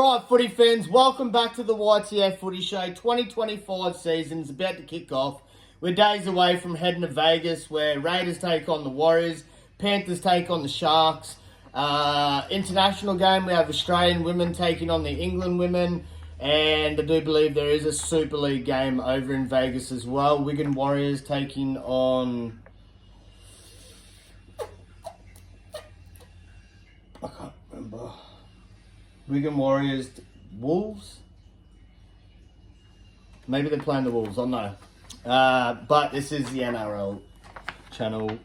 All right, footy fans, welcome back to the YTF Footy Show. 2025 season's about to kick off. We're days away from heading to Vegas, where Raiders take on the Warriors, Panthers take on the Sharks. International game, we have Australian women taking on the England women, and I do believe there is a Super League game over in Vegas as well. Wigan Warriors taking on... I can't remember. Wigan Warriors, Wolves? Maybe they're playing the Wolves, I don't know. But this is the NRL channel,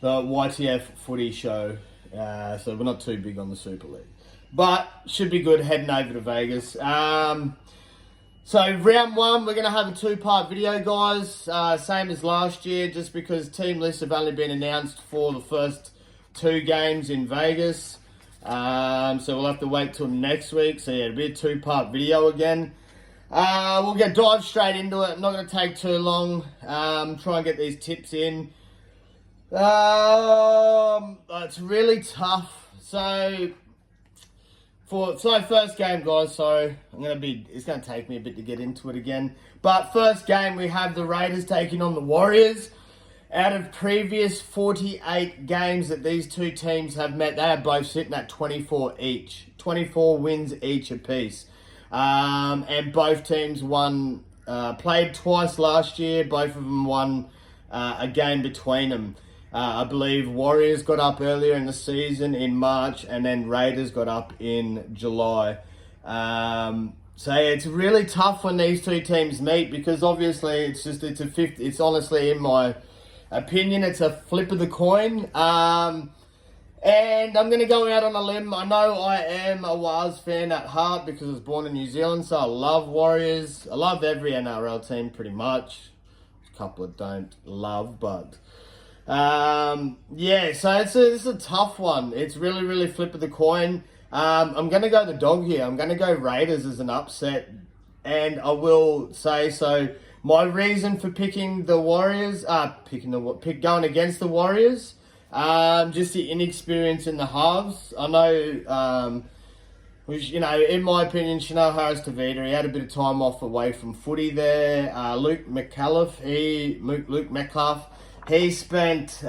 the YTF Footy Show. So we're not too big on the Super League. But should be good heading over to Vegas. So round one, we're going to have a two-part video, guys. Same as last year, just because team lists have only been announced for the first two games in Vegas. So we'll have to wait till next week. So yeah, it'll be a two-part video again. We'll dive straight into it. Not going to take too long. Try and get these tips in. It's really tough. So first game, guys. So it's going to take me a bit to get into it again. But first game, we have the Raiders taking on the Warriors. Out of previous 48 games that these two teams have met, they are both sitting at 24 each. 24 wins each apiece. And both teams played twice last year. Both of them won a game between them. I believe Warriors got up earlier in the season in March, and then Raiders got up in July. So yeah, it's really tough when these two teams meet, because obviously it's honestly, in my opinion, it's a flip of the coin. And I'm going to go out on a limb. I know I am a Wars fan at heart because I was born in New Zealand, so I love Warriors. I love every NRL team pretty much. A couple I don't love, but... yeah, so it's a tough one. It's really, really flip of the coin. I'm going to go the dog here. I'm going to go Raiders as an upset. And I will say, so my reason for picking the Warriors, going against the Warriors, just the inexperience in the halves. I know, in my opinion, Chanel Harris-Tavita, he had a bit of time off away from footy there. Luke Metcalf, he spent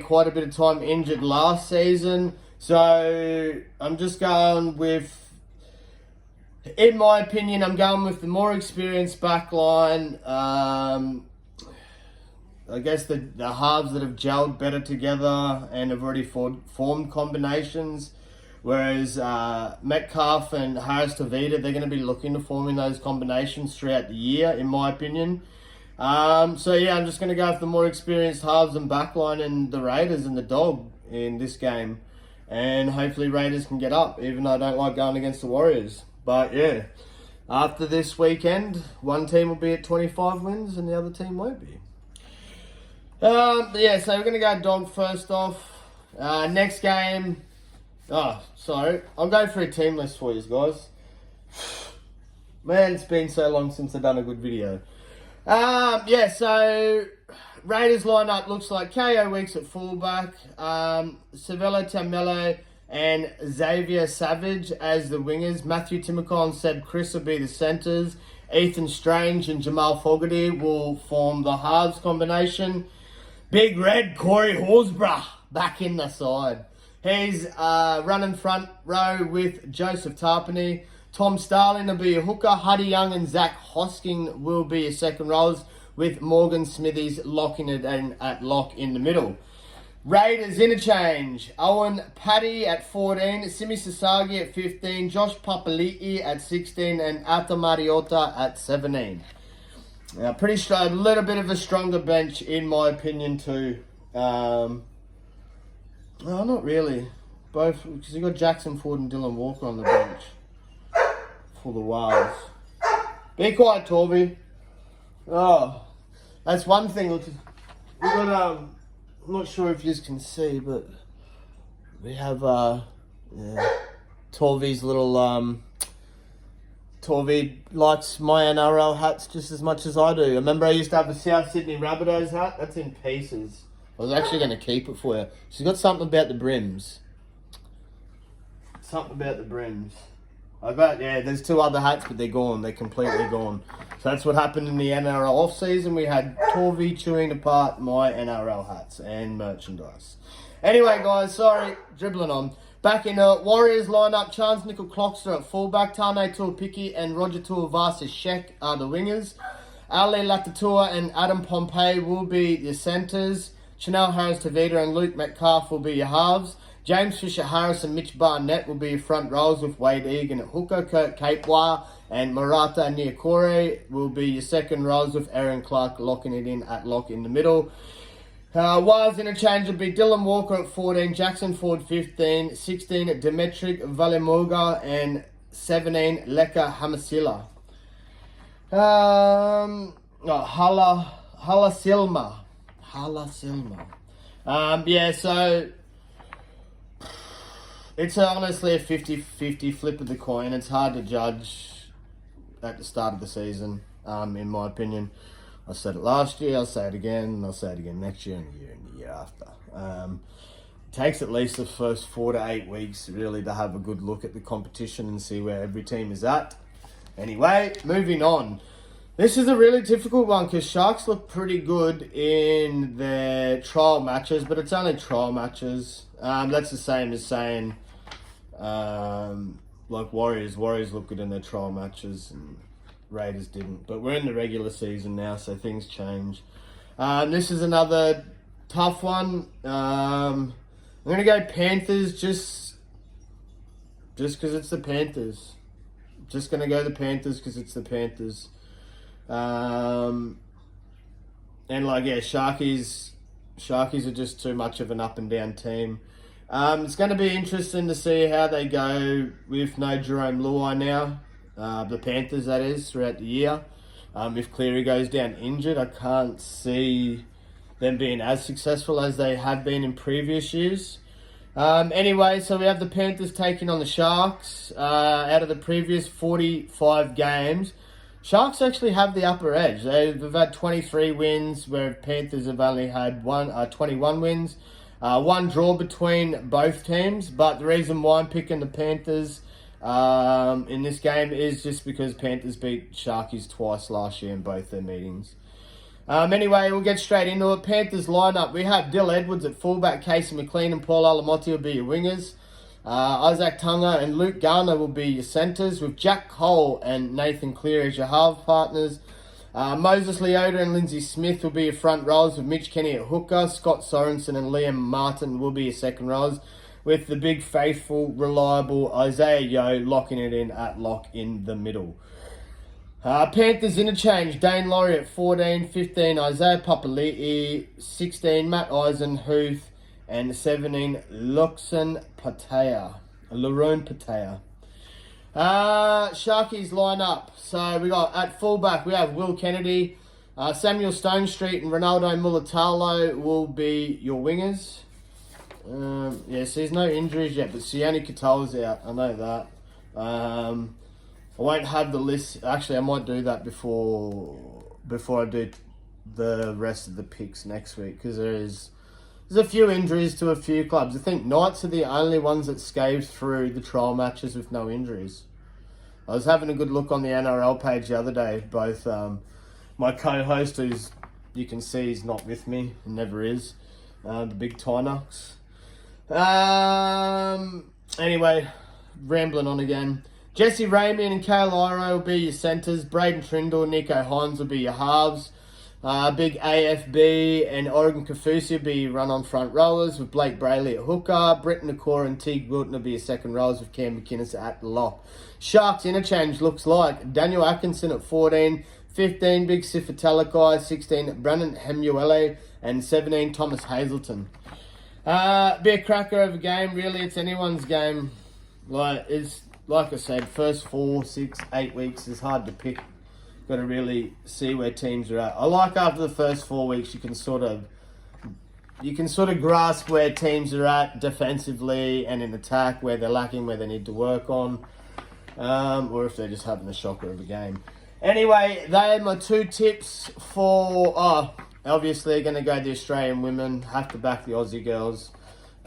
quite a bit of time injured last season. So I'm just going with, in my opinion, I'm going with the more experienced back line. I guess the halves that have gelled better together and have already formed combinations. Whereas Metcalf and Harris-Tavita, they're going to be looking to forming those combinations throughout the year, in my opinion. So yeah, I'm just going to go with the more experienced halves and backline and the Raiders and the dog in this game. And hopefully Raiders can get up, even though I don't like going against the Warriors. But yeah, after this weekend, one team will be at 25 wins and the other team won't be. Yeah, so we're going to go dog first off. Next game. Oh, sorry. I'll go through a team list for you guys. Man, it's been so long since I've done a good video. Yeah, so Raiders lineup looks like KO Weeks at fullback, Savella Tamello and Xavier Savage as the wingers. Matthew Timokon and Seb Chris will be the centres. Ethan Strange and Jamal Fogarty will form the halves combination. Big Red Corey Horsburgh back in the side. He's running front row with Joseph Tarpany. Tom Starling will be a hooker. Huddy Young and Zach Hosking will be your second rows, with Morgan Smithies locking it in at lock in the middle. Raiders interchange. Owen Paddy at 14, Simi Sasagi at 15, Josh Papali'i at 16, and Ata Mariota at 17. Now, pretty strong, a little bit of a stronger bench, in my opinion, too. No, not really. Both, because you got Jackson Ford and Dylan Walker on the bench for the Wales. Be quiet, Torby. Oh, that's one thing. We got, I'm not sure if you can see, but we have, Torvy's little, Torvey likes my NRL hats just as much as I do. I remember I used to have a South Sydney Rabbitohs hat. That's in pieces. I was actually going to keep it for you. She's got something about the brims. Something about the brims. There's 2 other hats, but they're gone. They're completely gone. So that's what happened in the NRL off-season. We had Torvey chewing apart my NRL hats and merchandise. Anyway, guys, sorry, dribbling on. Back in Warriors lineup, Chance Nickel-Clockster at fullback, Tane Tuapiki and Roger Tuivasa-Sheck are the wingers. Ali Latatua and Adam Pompey will be your centres. Chanel Harris-Tavita and Luke Metcalf will be your halves. James Fisher-Harris and Mitch Barnett will be your front rows with Wade Egan at hooker. Kurt Capewar and Marata Niokore will be your second rows with Aaron Clark locking it in at lock in the middle. Wires interchange will be Dylan Walker at 14, Jackson Ford 15, 16 Demetric Valemoga and 17 Leka Hamasila. Hala Silma. So it's honestly a 50-50 flip of the coin. It's hard to judge at the start of the season, in my opinion. I said it last year, I'll say it again, and I'll say it again next year and the year after. It takes at least the first 4 to 8 weeks really to have a good look at the competition and see where every team is at. Anyway, moving on. This is a really difficult one because Sharks look pretty good in their trial matches, but it's only trial matches. That's the same as saying, like Warriors. Warriors look good in their trial matches and Raiders didn't. But we're in the regular season now, so things change. This is another tough one. I'm going to go Panthers just because it's the Panthers. Just going to go the Panthers because it's the Panthers. Sharkies are just too much of an up and down team. It's going to be interesting to see how they go with no Jerome Luai now. The Panthers, that is, throughout the year. If Cleary goes down injured, I can't see them being as successful as they have been in previous years. Anyway, so we have the Panthers taking on the Sharks. Out of the previous 45 games, Sharks actually have the upper edge. They've had 23 wins, where Panthers have only had 21 wins. One draw between both teams, but the reason why I'm picking the Panthers in this game is just because Panthers beat Sharkies twice last year in both their meetings. Anyway, we'll get straight into it. Panthers lineup. We have Dill Edwards at fullback, Casey McLean and Paul Alamotti will be your wingers. Isaac Tunga and Luke Garner will be your centres, with Jack Cole and Nathan Cleary as your half partners. Moses Leota and Lindsay Smith will be your front rows, with Mitch Kenny at hooker. Scott Sorensen and Liam Martin will be your second rows, with the big, faithful, reliable Isaiah Yeo locking it in at lock in the middle. Panthers interchange, Dane Laurie at 14, 15 Isaiah Papali'i, 16 Matt Eisenhuth, and 17 Laroon Patea. Sharkies lineup. So we got at fullback, we have Will Kennedy, Samuel Stonestreet and Ronaldo Mulatalo will be your wingers. So there's no injuries yet, but Sione Katola's out. I know that. I won't have the list. Actually, I might do that before I do the rest of the picks next week, because there's a few injuries to a few clubs. I think Knights are the only ones that scaved through the trial matches with no injuries. I was having a good look on the NRL page the other day. Both my co-host, who's you can see he's not with me and never is, the big Tynox. Anyway, rambling on again. Jesse Ramian and Kale Iro will be your centres. Braden Trindle and Nico Hines will be your halves. Big AFB and Oregon Kafusi will be your run-on front rowers, with Blake Brayley at hooker. Britton Nakora and Teague Wilton will be your second rowers, with Cam McInnes at lock. Sharks interchange looks like Daniel Atkinson at 14, 15 Big Sifa Talakai, 16 Brandon Hemuele, and 17 Thomas Hazelton. Be a cracker of a game. Really, it's anyone's game. Like I said, first 4, 6, 8 weeks is hard to pick. Got to really see where teams are at. I like after the first 4 weeks, you can sort of grasp where teams are at defensively and in attack, where they're lacking, where they need to work on, or if they're just having a shocker of a game. Anyway, they are my 2 tips for. Obviously, going to go the Australian women. Have to back the Aussie girls.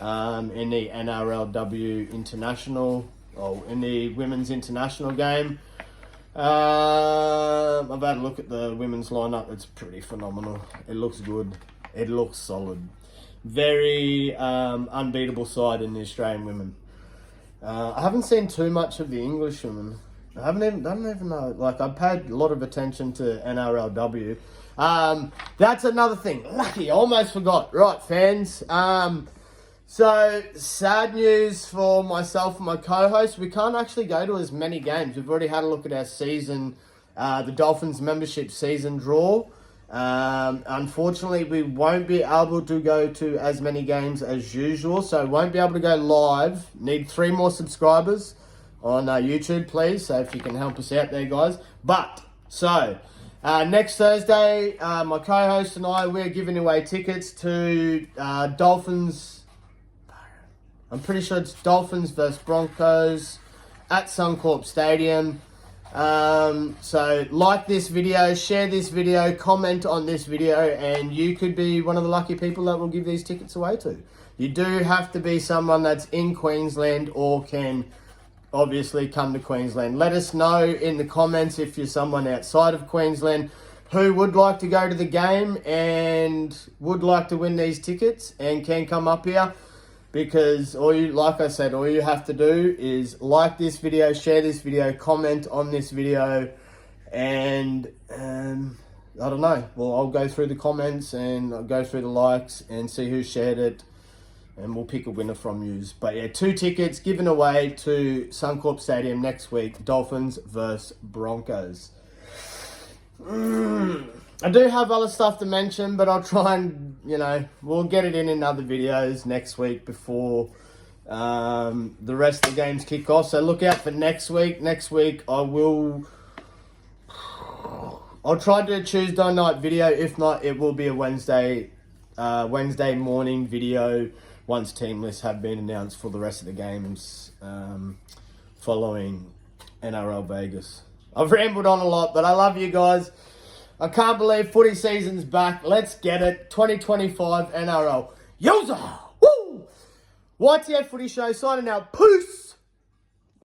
in the NRLW International, or in the Women's International game. I've had a look at the women's lineup. It's pretty phenomenal. It looks good. It looks solid. Very unbeatable side in the Australian women. I haven't seen too much of the English women. I don't even know. Like, I've paid a lot of attention to NRLW. That's another thing. Lucky, I almost forgot. Right, fans. So, sad news for myself and my co-host. We can't actually go to as many games. We've already had a look at our season, the Dolphins membership season draw. Unfortunately, we won't be able to go to as many games as usual. So, won't be able to go live. Need 3 more subscribers on YouTube, please. So, if you can help us out there, guys. But, so, next Thursday, my co-host and I, we're giving away tickets to Dolphins. I'm pretty sure it's Dolphins versus Broncos at Suncorp Stadium. So like this video, share this video, comment on this video, and you could be one of the lucky people that will give these tickets away to. You do have to be someone that's in Queensland or can obviously come to Queensland. Let us know in the comments if you're someone outside of Queensland who would like to go to the game and would like to win these tickets and can come up here. Because, like I said, all you have to do is like this video, share this video, comment on this video, and I don't know. Well, I'll go through the comments and I'll go through the likes and see who shared it, and we'll pick a winner from you. But yeah, 2 tickets given away to Suncorp Stadium next week, Dolphins versus Broncos. I do have other stuff to mention, but I'll try and, we'll get it in other videos next week before the rest of the games kick off. So look out for next week. Next week I'll try to do a Tuesday night video. If not, it will be a Wednesday morning video once team lists have been announced for the rest of the games following NRL Vegas. I've rambled on a lot, but I love you guys. I can't believe footy season's back. Let's get it. 2025 NRL. Yoza! Woo! YTF Footy Show signing out. Peace!